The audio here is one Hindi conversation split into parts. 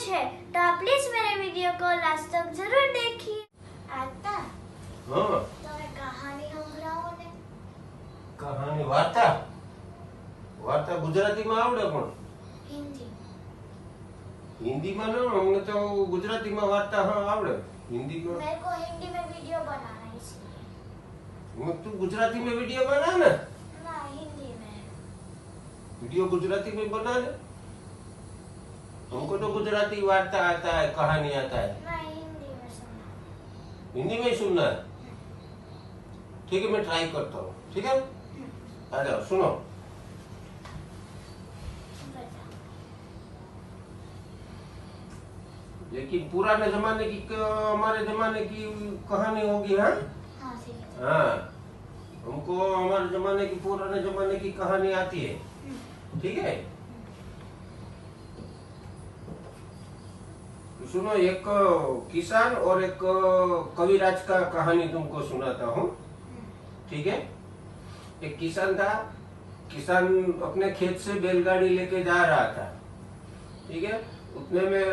है तो आप प्लीज मेरे वीडियो को लास्ट तक जरूर देखिए। आता हाँ तो मैं कहानी संभળાવો ને। कहानी वार्ता वार्ता गुजराती में आवड़े पण हिंदी हिंदी में न हमने तो गुजराती में वार्ता हाँ आवड़े हिंदी में मेरे को हिंदी में वीडियो बनाना है इसलिए। तू गुजराती में वीडियो बना ना ना हिंदी में। वीडियो गुजराती में बना ले हमको तो गुजराती वार्ता आता है कहानी आता है ना हिंदी में सुना। हिंदी में ही सुनना है ठीक है मैं ट्राई करता हूँ ठीक है आ जाओ सुनो बता। लेकिन पुराने जमाने की हमारे जमाने की कहानी होगी हाँ हाँ ठीक है। हाँ हमको हमारे जमाने की पुराने जमाने की कहानी आती है ठीक है तो सुनो एक किसान और एक कविराज का कहानी तुमको सुनाता हूँ ठीक है एक किसान था किसान अपने खेत से बैलगाड़ी लेके जा रहा था ठीक है उतने में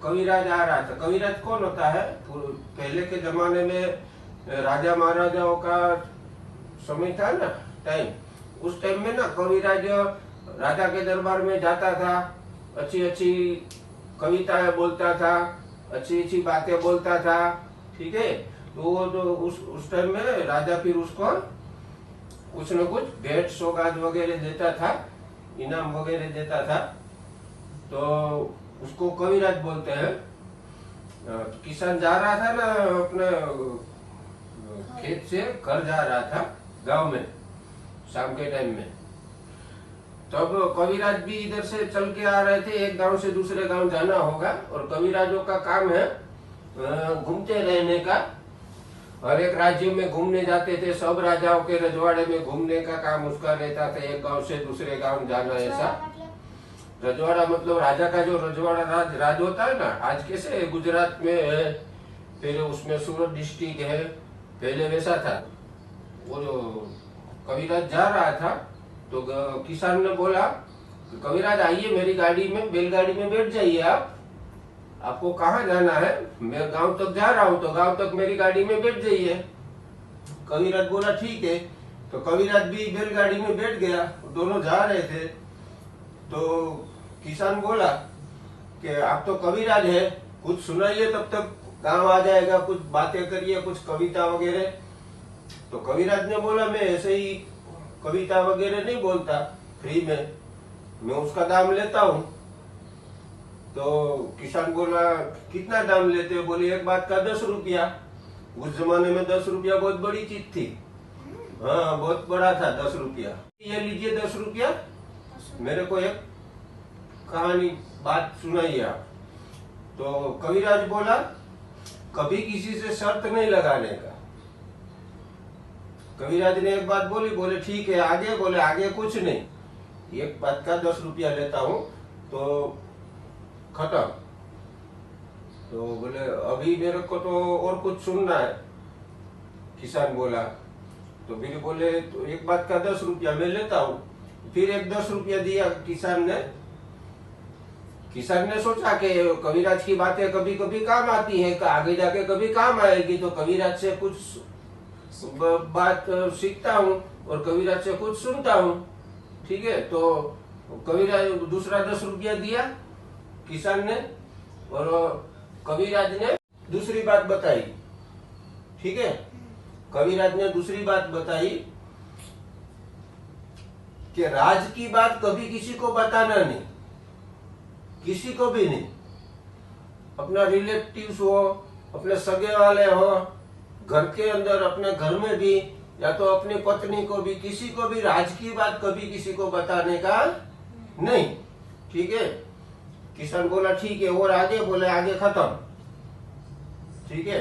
कविराज आ रहा था। कविराज कौन होता है पहले के जमाने में राजा महाराजाओं का समय था ना टाइम उस टाइम में ना कविराज राजा के दरबार में जाता था अच्छी अच्छी कविताएं बोलता था अच्छी अच्छी बातें बोलता था ठीक है तो वो तो उस टाइम में राजा फिर उसको कुछ न कुछ भेंट सौगात वगैरह देता था इनाम वगैरह देता था तो उसको कविराज बोलते हैं। किसान जा रहा था ना अपने खेत से घर जा रहा था गांव में शाम के टाइम में तब कविराज भी इधर से चल के आ रहे थे एक गांव से दूसरे गांव जाना होगा और कविराजों का काम है घूमते रहने का हर एक राज्य में घूमने जाते थे सब राजाओं के रजवाड़े में घूमने का काम उसका रहता था एक गांव से दूसरे गांव जाना ऐसा रजवाड़ा मतलब राजा का जो रजवाड़ा राज होता है ना आज कैसे गुजरात में है फिर उसमें सूरत डिस्ट्रिक्ट है पहले वैसा था वो जो कविराज जा रहा था तो किसान ने बोला कविराज आइए मेरी गाड़ी में बैलगाड़ी में बैठ जाइए आपको कहाँ जाना है मैं गांव तक जा रहा हूँ तो गांव तक मेरी गाड़ी में बैठ जाइए। कविराज बोला ठीक है तो कविराज भी बैलगाड़ी में बैठ गया दोनों जा रहे थे तो किसान बोला कि आप तो कविराज है कुछ सुनाइए तब तक गांव आ जाएगा कुछ बातें करिए कुछ कविता वगैरह। तो कविराज ने बोला मैं ऐसे ही कविता वगैरह नहीं बोलता फ्री में मैं उसका दाम लेता हूँ। तो किसान बोला कितना दाम लेते हो बोले एक बात का 10 रुपया। उस जमाने में 10 रुपया बहुत बड़ी चीज थी हाँ बहुत बड़ा था 10 रुपया। ये लीजिए 10 रुपया मेरे को एक कहानी बात सुनाइए आप। तो कविराज बोला कभी किसी से शर्त नहीं लगाने का। कविराज ने एक बात बोली बोले ठीक है आगे बोले आगे कुछ नहीं एक बात का 10 रुपया लेता हूँ तो खत्म। तो बोले अभी मेरे को तो और कुछ सुनना है किसान बोला। तो फिर बोले तो एक बात का 10 रुपया मैं लेता हूँ। फिर एक 10 रुपया दिया किसान ने सोचा कि कविराज की बातें कभी कभी काम आती है आगे जाके कभी काम आएगी तो कविराज से कुछ बात सीखता हूँ और कविराज से कुछ सुनता हूँ ठीक है। तो कविराज दूसरा 10 रुपया दिया किसान ने और कविराज ने दूसरी बात बताई ठीक है। कविराज ने दूसरी बात बताई कि राज की बात कभी किसी को बताना नहीं किसी को भी नहीं अपना रिलेटिव्स हो अपने सगे वाले हो घर के अंदर अपने घर में भी या तो अपनी पत्नी को भी किसी को भी राज की बात कभी किसी को बताने का नहीं ठीक है। किसान बोला ठीक है और आगे बोले आगे खत्म ठीक है।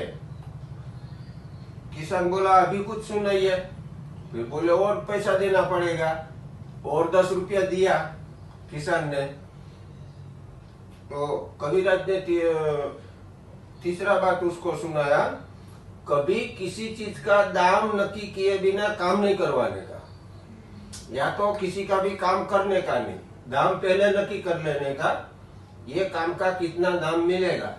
किसान बोला अभी कुछ सुनाइए फिर बोले और पैसा देना पड़ेगा और 10 रुपया दिया किसान ने। तो कविराज ने तीसरा बात उसको सुनाया कभी किसी चीज का दाम नक्की किए बिना काम नहीं करवाने का या तो किसी का भी काम करने का नहीं दाम पहले नक्की कर लेने का ये काम का कितना दाम मिलेगा,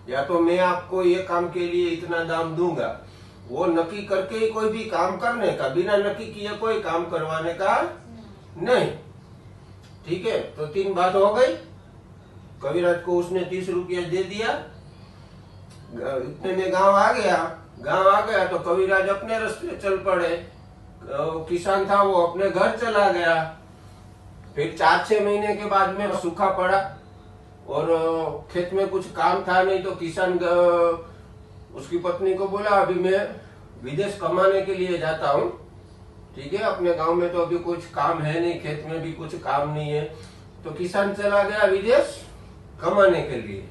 या तो मैं आपको ये काम के लिए इतना दाम दूंगा, वो नक्की करके ही कोई भी काम करने का, बिना नक्की किए कोई काम करवाने का नहीं। ठीक है, तो 3 बात हो गई। कविराज को उसने 30 रुपया दे दिया, इतने में गांव आ गया तो कविराज अपने रास्ते चल पड़े। किसान था वो अपने घर चला गया। फिर 4-6 महीने के बाद में सूखा पड़ा और खेत में कुछ काम था नहीं, तो किसान उसकी पत्नी को बोला अभी मैं विदेश कमाने के लिए जाता हूँ। ठीक है, अपने गांव में तो अभी कुछ काम है नहीं, खेत में भी कुछ काम नहीं है, तो किसान चला गया विदेश कमाने के लिए।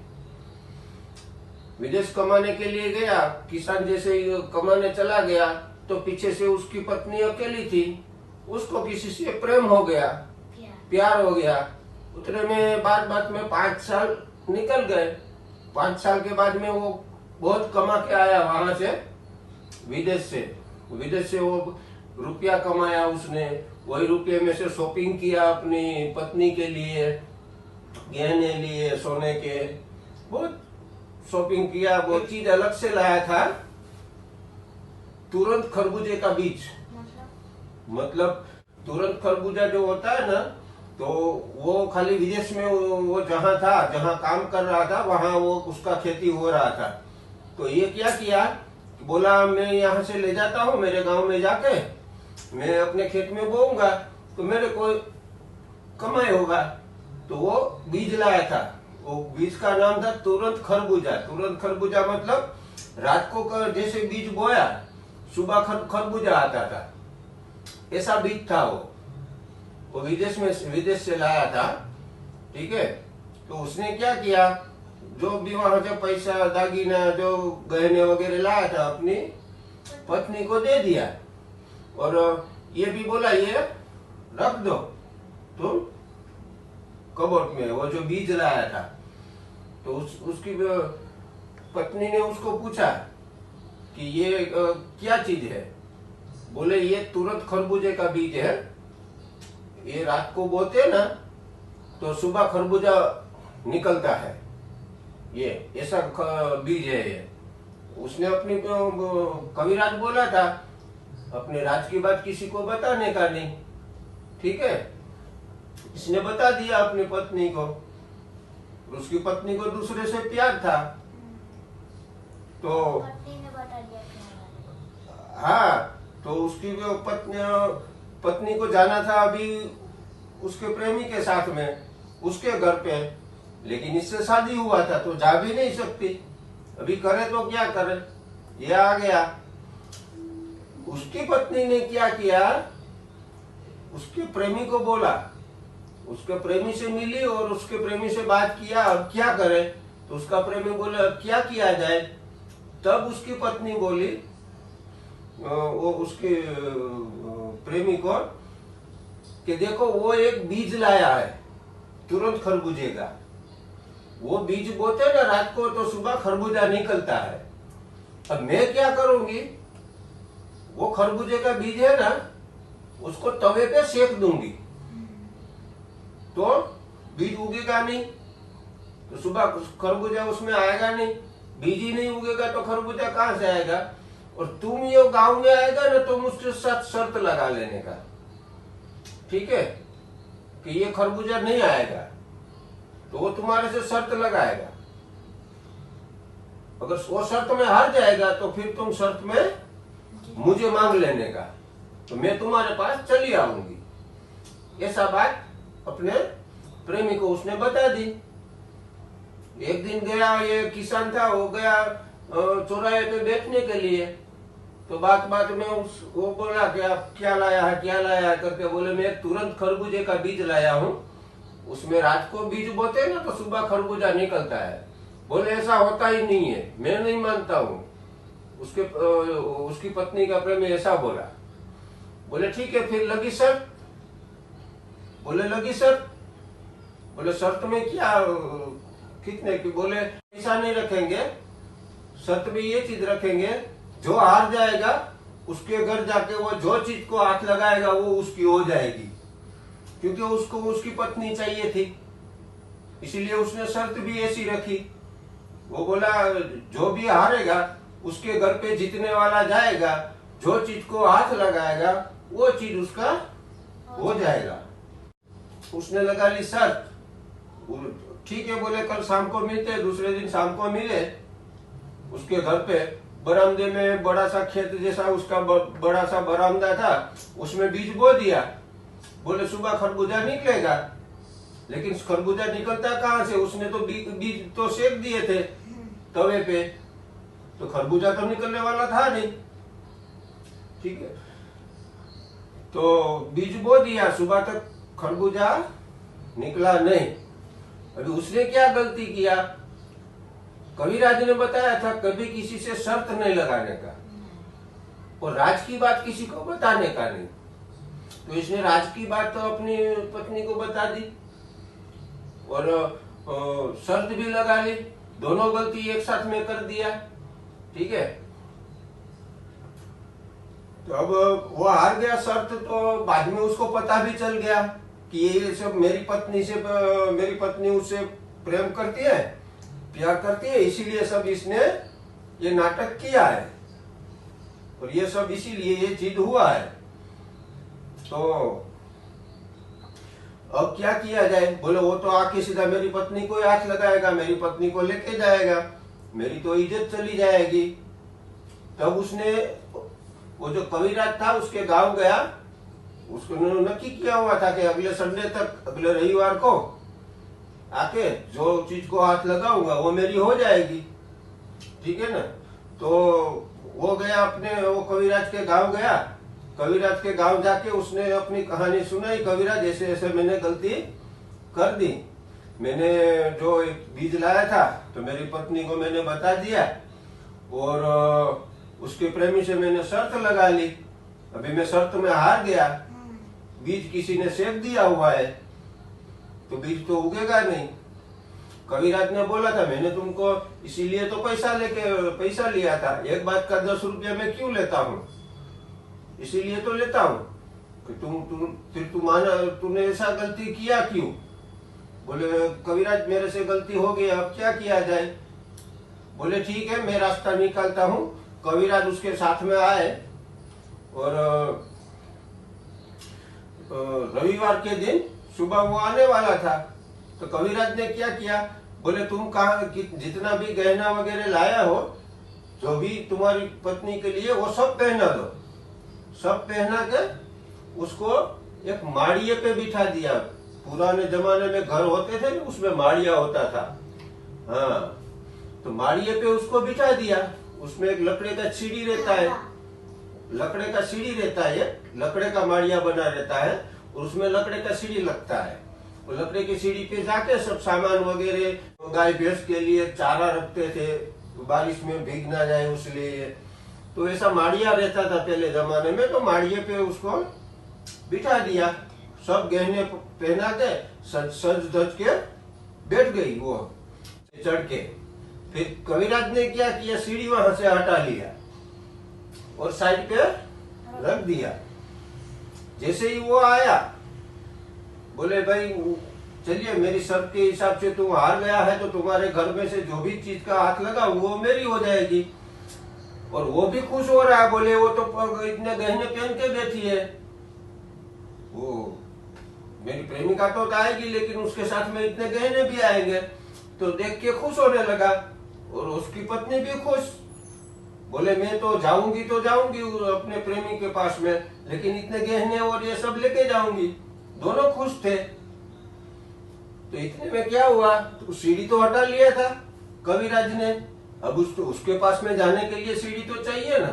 विदेश कमाने के लिए गया किसान, जैसे ही कमाने चला गया तो पीछे से उसकी पत्नी अकेली थी, उसको किसी से प्रेम हो गया, प्यार हो गया। उतने में बात में 5 साल निकल गए। 5 साल के बाद में वो बहुत कमा के आया वहां से, विदेश से वो रुपया कमाया उसने। वही रुपये में से शॉपिंग किया अपनी पत्नी के लिए, गहने लिए सोने के, बहुत शॉपिंग किया। वो चीज अलग से लाया था, तुरंत खरबूजे का बीज। मतलब तुरंत खरबूजा जो होता है ना, तो वो खाली विदेश में वो जहाँ काम कर रहा था वहां वो उसका खेती हो रहा था। तो ये क्या किया, बोला मैं यहाँ से ले जाता हूँ, मेरे गांव में जाके मैं अपने खेत में बोऊंगा तो मेरे को कमाई होगा। तो वो बीज लाया था, वो बीज का नाम था तुरंत खरबूजा। तुरंत खरबूजा मतलब रात को जैसे बीज बोया, सुबह खरबूजा आता था, ऐसा बीज था वो विदेश से लाया था। ठीक है, तो उसने क्या किया, जो भी वहां से पैसा दागीना जो गहने वगैरह लाया था अपनी पत्नी को दे दिया, और ये भी बोला ये रख दो तुम कबोर्ड में, वो जो बीज लाया था। तो उसकी पत्नी ने उसको पूछा कि ये क्या चीज है। बोले ये तुरंत खरबूजे का बीज है, ये रात को बोते ना तो सुबह खरबूजा निकलता है, ये ऐसा बीज है ये। उसने अपनी कविराज बोला था अपने राज की बात किसी को बताने का नहीं। ठीक है, इसने बता दिया अपनी पत्नी को, उसकी पत्नी को दूसरे से प्यार था, तो पत्नी ने बता दिया। हाँ, तो उसकी पत्नी को जाना था अभी उसके प्रेमी के साथ में, उसके घर पे, लेकिन इससे शादी हुआ था तो जा भी नहीं सकती, अभी करे तो क्या करे। ये आ गया, उसकी पत्नी ने क्या किया, उसके प्रेमी को बोला, उसके प्रेमी से मिली और उसके प्रेमी से बात किया, अब क्या करे। तो उसका प्रेमी बोले अब क्या किया जाए। तब उसकी पत्नी बोली वो उसके प्रेमी को कि देखो वो एक बीज लाया है तुरंत खरबूजे का, वो बीज बोते ना रात को तो सुबह खरबूजा निकलता है। अब मैं क्या करूंगी, वो खरबूजे का बीज है ना उसको तवे पे सेक दूंगी तो बीज उगेगा नहीं, तो सुबह खरबूजा उसमें आएगा नहीं। बीज ही नहीं उगेगा तो खरबूजा कहाँ से आएगा। और तुम ये गांव में आएगा ना तो मुझके साथ शर्त लगा लेने का, ठीक है, कि ये खरबूजा नहीं आएगा, तो वो तुम्हारे से शर्त लगाएगा। अगर वो शर्त में हार जाएगा तो फिर तुम शर्त में मुझे मांग लेने का, तो मैं तुम्हारे पास चली आऊंगी। ऐसा बात अपने प्रेमी को उसने बता दी। एक दिन गया, ये किसान था, वो गया चौराहे पे बैठने के लिए, तो बात में वो बोला कि आप क्या लाया है करके। बोले मैं तुरंत खरबूजे का बीज लाया हूँ, उसमें रात को बीज बोते ना तो सुबह खरबूजा निकलता है। बोले ऐसा होता ही नहीं है, मैं नहीं मानता हूँ। उसकी पत्नी का प्रेमी ऐसा बोला। बोले ठीक है फिर लगी शर्त। बोले लगी शर्त। बोले शर्त में क्या कितने की। बोले पैसा नहीं रखेंगे, शर्त में ये चीज रखेंगे, जो हार जाएगा उसके घर जाके वो जो चीज को हाथ लगाएगा वो उसकी हो जाएगी, क्योंकि उसको उसकी पत्नी चाहिए थी। इसीलिए उसने शर्त भी ऐसी रखी। वो बोला जो भी हारेगा उसके घर पे जीतने वाला जाएगा, जो चीज को हाथ लगाएगा वो चीज उसका हो जाएगा। उसने लगा ली शर्त। ठीक है बोले कल शाम को मिलते हैं। दूसरे दिन शाम को मिले, उसके घर पे बरामदे में बड़ा सा खेत जैसा उसका बड़ा सा बरामदा था, उसमें बीज बो दिया। बोले सुबह खरबूजा निकलेगा, लेकिन खरबूजा निकलता कहाँ से? उसने तो बीज तो सेक दिए थे तवे पे, तो खरबूजा तो निकलने वाला था नहीं। ठीक है, तो बीज बो दिया, सुबह तक खरबूजा निकला नहीं। अभी उसने क्या गलती किया? कविराज ने बताया था कभी किसी से शर्त नहीं लगाने का, और राज की बात किसी को बताने का नहीं। तो इसने राज की बात तो अपनी पत्नी को बता दी और शर्त भी लगा ली। दोनों गलती एक साथ में कर दिया। ठीक है, तो अब वो हार गया शर्त। तो बाद में उसको पता भी चल गया कि ये सब मेरी पत्नी उससे प्रेम करती है, प्यार करती है, इसीलिए सब इसने ये नाटक किया है और ये सब इसीलिए ये जिद हुआ है। तो अब क्या किया जाए? बोले वो तो आके सीधा मेरी पत्नी को हाथ लगाएगा, मेरी पत्नी को लेके जाएगा, मेरी तो इज्जत चली जाएगी। तब उसने वो जो कविराज था उसके गांव गया। उसको नक्की किया हुआ था कि अगले संडे तक, अगले रविवार को आके जो चीज को हाथ लगाऊंगा वो मेरी हो जाएगी। ठीक है ना? तो वो गया अपने, वो कविराज के गांव गया। कविराज के गांव जाके उसने अपनी कहानी सुनाई। कविराज ऐसे ऐसे मैंने गलती कर दी, मैंने जो एक बीज लाया था तो मेरी पत्नी को मैंने बता दिया और उसके प्रेमी से मैंने शर्त लगा ली। अभी मैं शर्त में हार गया, बीज किसी ने सेक दिया हुआ है तो बीज तो उगेगा नहीं। कविराज ने बोला था मैंने तुमको इसीलिए तो पैसा लिया था, एक बात का 10 रुपया मैं क्यों लेता हूँ? इसीलिए तो लेता हूँ कि तूने ऐसा गलती किया क्यों? बोले कविराज मेरे से गलती हो गई, अब क्या किया जाए? बोले ठीक है मैं रास्ता निकालता हूँ। कविराज उसके साथ में आए और रविवार के दिन सुबह वो आने वाला था। तो कविराज ने क्या किया? बोले तुम कहाँ जितना भी गहना वगैरह लाया हो, जो भी तुम्हारी पत्नी के लिए, वो सब पहना दो। सब पहना के उसको एक माड़िये पे बिठा दिया। पुराने जमाने में घर होते थे, उसमें माड़िया होता था। हाँ, तो माड़िये पे उसको बिठा दिया। उसमें एक लकड़े का सीढ़ी रहता है, लकड़े का सीढ़ी रहता है, लकड़े का माड़िया बना रहता है और उसमें लकड़े का सीढ़ी लगता है। वो लकड़े की सीढ़ी पे जाके सब सामान वगैरह, गाय भैंस के लिए चारा रखते थे, बारिश में भीग ना जाए उसलिए। तो ऐसा माड़िया रहता था पहले जमाने में। तो माड़िये पे उसको बिठा दिया, सब गहने पहना के सज धज के बैठ गई वो चढ़ के। फिर कविराज ने क्या किया? सीढ़ी वहां से हटा लिया और साइड पे रख दिया। जैसे ही वो आया, बोले भाई चलिए मेरी शर्त के हिसाब से तुम हार गया है, तो तुम्हारे घर में से जो भी चीज का हाथ लगा वो मेरी हो जाएगी। और वो भी खुश हो रहा है। बोले वो तो इतने गहने पहन के बैठी है, वो मेरी प्रेमिका तो आएगी लेकिन उसके साथ में इतने गहने भी आएंगे। तो देख के खुश होने लगा और उसकी पत्नी भी खुश। बोले मैं तो जाऊंगी अपने प्रेमी के पास में, लेकिन इतने गहने और ये सब लेके जाऊंगी। दोनों खुश थे। तो इतने में क्या हुआ? तो सीढ़ी तो हटा लिया था कविराज ने। अब उसके पास में जाने के लिए सीढ़ी तो चाहिए ना।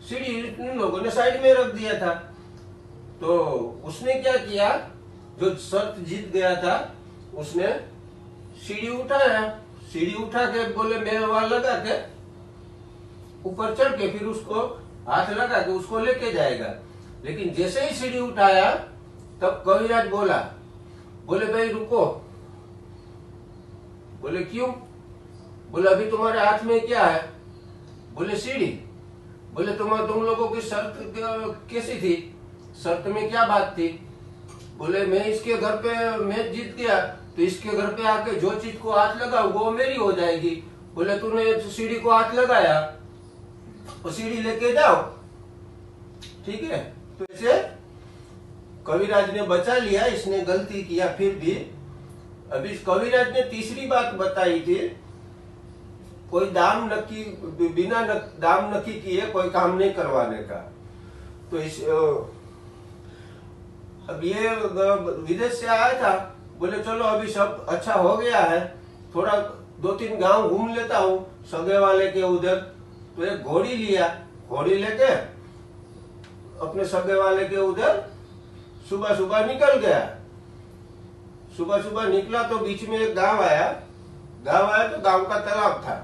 सीढ़ी इन लोगों ने साइड में रख दिया था। तो उसने क्या किया? जो शर्त जीत गया था उसने सीढ़ी उठाया। सीढ़ी उठा के बोले मैं वहां लगा के ऊपर चढ़ के फिर उसको हाथ लगा के उसको लेके जाएगा। लेकिन जैसे ही सीढ़ी उठाया तब कविराज बोला, बोले भाई रुको। बोले क्यों? बोले अभी तुम्हारे हाथ में क्या है? बोले सीढ़ी। बोले तुम लोगों की शर्त कैसी थी? शर्त में क्या बात थी? बोले मैं इसके घर पे मैच जीत गया तो इसके घर पे आके जो चीज को हाथ लगाऊ वो मेरी हो जाएगी। बोले तूने सीढ़ी को हाथ लगाया तो सीढ़ी लेके जाओ, ठीक है। तो ऐसे कविराज ने बचा लिया, इसने गलती किया फिर भी। अभी कविराज ने तीसरी बात बताई थी, कोई दाम नक्की बिना दाम नक्की किए कोई काम नहीं करवाने का। तो इस अब ये विदेश से आया था, बोले चलो अभी सब अच्छा हो गया है, थोड़ा 2-3 गांव घूम लेता हूँ सगे वाले के उधर। तो एक घोड़ी लिया, घोड़ी लेके अपने सगे वाले के उधर सुबह सुबह निकल गया। सुबह सुबह निकला तो बीच में एक गांव आया तो गांव का तालाब था।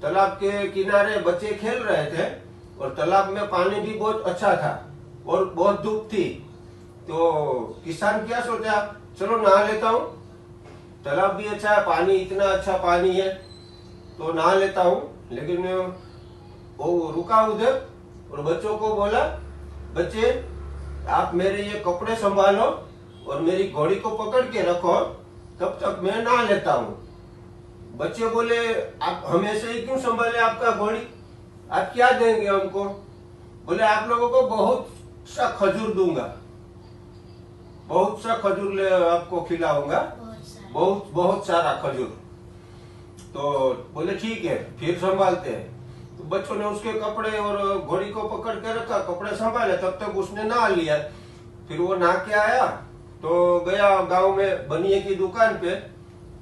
तालाब के किनारे बच्चे खेल रहे थे और तालाब में पानी भी बहुत अच्छा था और बहुत धूप थी। तो किसान क्या सोचा, चलो नहा लेता हूँ, तालाब भी अच्छा है, पानी इतना अच्छा पानी है तो नहा लेता हूँ। लेकिन वो रुका उधर और बच्चों को बोला, बच्चे आप मेरे ये कपड़े संभालो और मेरी घोड़ी को पकड़ के रखो, तब तक मैं नहा लेता हूँ। बच्चे बोले, आप हमेशा ही क्यों संभाले आपका घोड़ी, आप क्या देंगे हमको? बोले आप लोगों को बहुत सा खजूर दूंगा, बहुत सा खजूर आपको खिलाऊंगा, बहुत सारा खजूर। तो बोले ठीक है, फिर संभालते हैं। तो बच्चों ने उसके कपड़े और घोड़ी को पकड़ के रखा, कपड़े संभाले, तब तक उसने नहा लिया। फिर वो नहा के आया तो गया गांव में बनिए की दुकान पे,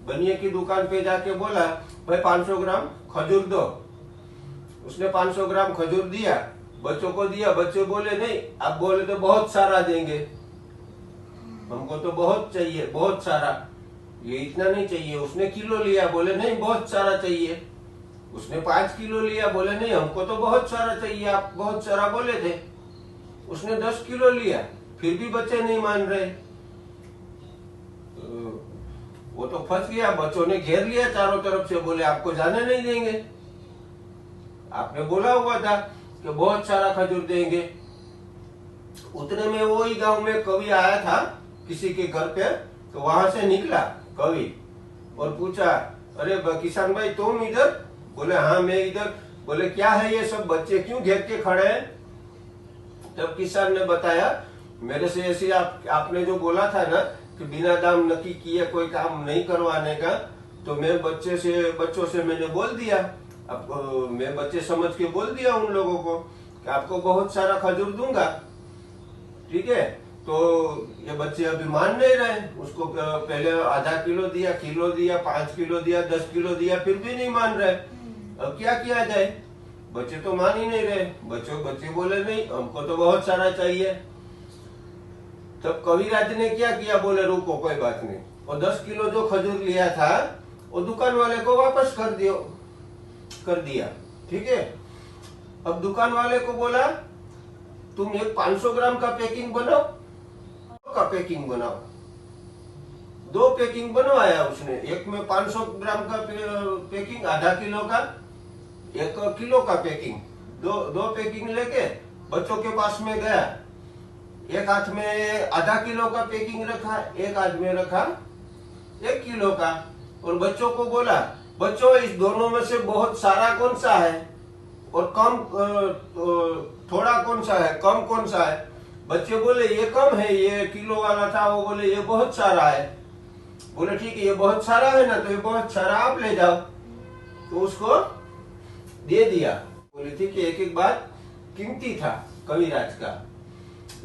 बनिए की दुकान पे जाके बोला, भाई 500 ग्राम खजूर दो। उसने 500 ग्राम खजूर दिया, बच्चों को दिया। बच्चे बोले नहीं, आप बोले तो बहुत सारा देंगे, हमको तो बहुत चाहिए, बहुत सारा, ये इतना नहीं चाहिए। उसने किलो लिया, बोले नहीं बहुत सारा चाहिए। उसने 5 किलो लिया, बोले नहीं हमको तो बहुत सारा चाहिए, आप बहुत सारा बोले थे। उसने 10 किलो लिया, फिर भी बच्चे नहीं मान रहे। वो तो फंस गया, बच्चों ने घेर लिया चारों तरफ से, बोले आपको जाने नहीं देंगे, आपने बोला हुआ था कि बहुत सारा खजूर देंगे। उतने में वो ही गांव में कवि आया था किसी के घर पे, तो वहां से निकला कवि और पूछा, अरे किसान भाई तुम इधर? बोले हाँ मैं इधर। बोले क्या है ये सब बच्चे क्यों घेर के खड़े हैं? तब किसान ने बताया, मेरे से ऐसी आपने जो बोला था ना कि बिना दाम नक्की किए कोई काम नहीं करवाने का, तो मैं बच्चों से मैंने बोल दिया, अब मैं बच्चे समझ के बोल दिया उन लोगों को कि आपको बहुत सारा खजूर दूंगा, ठीक है। तो ये बच्चे अभी मान नहीं रहे, उसको पहले आधा किलो दिया, 5 किलो दिया, 10 किलो दिया, फिर भी नहीं मान रहे। अब क्या किया जाए, बच्चे तो मान ही नहीं रहे। बच्चे बोले नहीं हमको तो बहुत सारा चाहिए। तब कविराज ने क्या किया, बोले रुको कोई बात नहीं, और 10 किलो जो खजूर लिया था वो दुकान वाले को वापस कर दिया, ठीक है। अब दुकान वाले को बोला, तुम एक 500 ग्राम का पैकिंग बनाओ, का पैकिंग बनाओ। 2 पैकिंग बनवाया उसने, एक में 500 ग्राम का पैकिंग, आधा किलो का, 1 किलो का पैकिंग, दो पैकिंग लेके बच्चों के पास में गया। एक हाथ में आधा किलो का पैकिंग रखा, एक हाथ में रखा 1 किलो का, और बच्चों को बोला, बच्चों इस दोनों में से बहुत सारा कौन सा है और कम थोड़ा कौन सा है, कम कौन सा है? बच्चे बोले ये कम है, ये किलो वाला था, वो बोले ये बहुत सारा है। बोले ठीक है, ये बहुत सारा है ना, तो ये बहुत सारा आप ले जाओ। तो उसको दे दिया। बोले ठीक है, एक बात कीमती था कविराज का,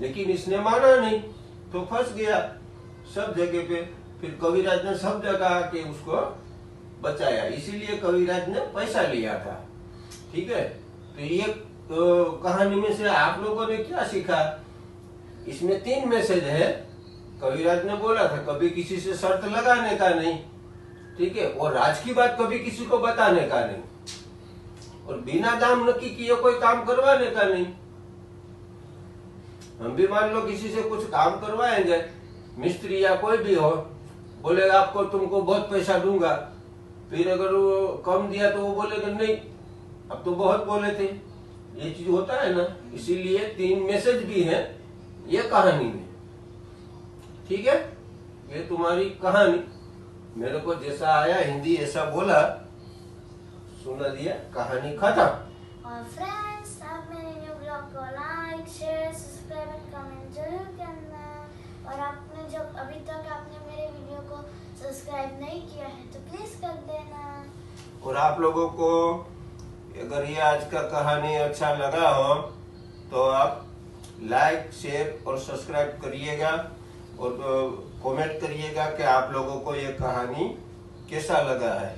लेकिन इसने माना नहीं तो फंस गया सब जगह पे। फिर कविराज ने सब जगह के उसको बचाया, इसीलिए कविराज ने पैसा लिया था, ठीक है। तो ये कहानी में से आप लोगों ने क्या सीखा? इसमें 3 मैसेज है। कविराज ने बोला था कभी किसी से शर्त लगाने का नहीं, ठीक है, और राज की बात कभी किसी को बताने का नहीं, और बिना दाम नक्की किए कोई काम करवाने का नहीं। हम भी मान लो किसी से कुछ काम करवाएंगे, मिस्त्री या कोई भी हो, बोले आपको तुमको बहुत पैसा दूंगा, फिर अगर वो कम दिया तो वो बोलेगा नहीं अब तो बहुत बोले थे। ये चीज होता है ना, इसीलिए 3 मैसेज भी है ये कहानी में, ठीक है। ये तुम्हारी कहानी, मेरे को जैसा आया हिंदी ऐसा बोला, सुना दिया, कहानी खत्म। और फ्रेंड्स, आप मेरे न्यू ब्लॉग को like, share, subscribe and comment जरूर करना। और आपने जब अभी तक आपने मेरे वीडियो को सब्सक्राइब नहीं किया है तो प्लीज कर देना। और आप लोगों को अगर ये आज का कहानी अच्छा लगा हो तो आप लाइक, शेयर और सब्सक्राइब करिएगा और कमेंट करिएगा कि आप लोगों को ये कहानी कैसा लगा है।